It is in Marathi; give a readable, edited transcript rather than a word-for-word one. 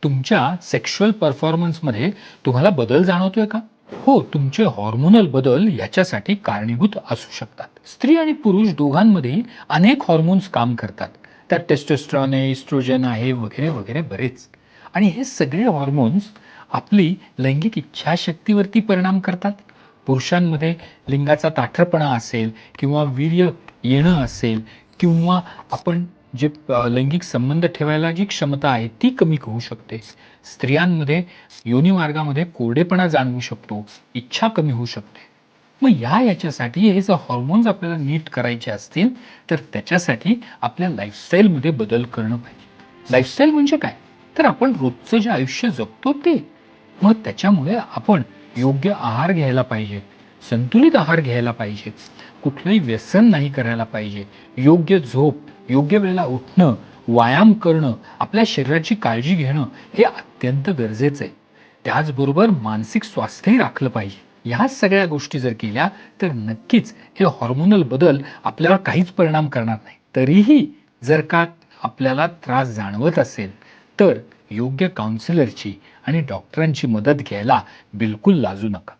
तुमच्या सेक्शुअल परफॉर्मन्समध्ये तुम्हाला बदल जाणवतोय का? हो, तुमचे हॉर्मोनल बदल याच्यासाठी कारणीभूत असू शकतात. स्त्री आणि पुरुष दोघांमध्येही अनेक हॉर्मोन्स काम करतात. त्यात टेस्टोस्टेरॉन आहे, इस्ट्रोजन आहे, वगैरे वगैरे बरेच. आणि हे सगळे हॉर्मोन्स आपली लैंगिक इच्छाशक्तीवरती परिणाम करतात. पुरुषांमध्ये लिंगाचा ताठरपणा असेल किंवा वीर्य येणं असेल किंवा आपण जे लैंगिक संबंध ठेवायला जी क्षमता आहे ती कमी होऊ शकते. स्त्रियांमध्ये योनिमार्गामध्ये कोरडेपणा जाणवू शकतो, इच्छा कमी होऊ शकते. मग याच्यासाठी हे जर हॉर्मोन्स आपल्याला नीट करायचे असतील, तर त्याच्यासाठी आपल्या लाईफस्टाईलमध्ये बदल करणं पाहिजे. लाईफस्टाईल म्हणजे काय? तर आपण रोजचं जे आयुष्य जगतो ते. मग त्याच्यामुळे आपण योग्य आहार घ्यायला पाहिजे, संतुलित आहार घ्यायला पाहिजे, कुठलंही व्यसन नाही करायला पाहिजे, योग्य झोप, योग्य वेळेला उठणं, व्यायाम करणं, आपल्या शरीराची काळजी घेणं हे अत्यंत गरजेचं आहे. त्याचबरोबर मानसिक स्वास्थ्यही राखलं पाहिजे. ह्या सगळ्या गोष्टी जर केल्या तर नक्कीच हे हॉर्मोनल बदल आपल्यावर काहीच परिणाम करणार नाही. तरीही जर का आपल्याला त्रास जाणवत असेल, तर योग्य काउन्सिलरची आणि डॉक्टरांची मदत घ्यायला बिलकुल लाजू नका.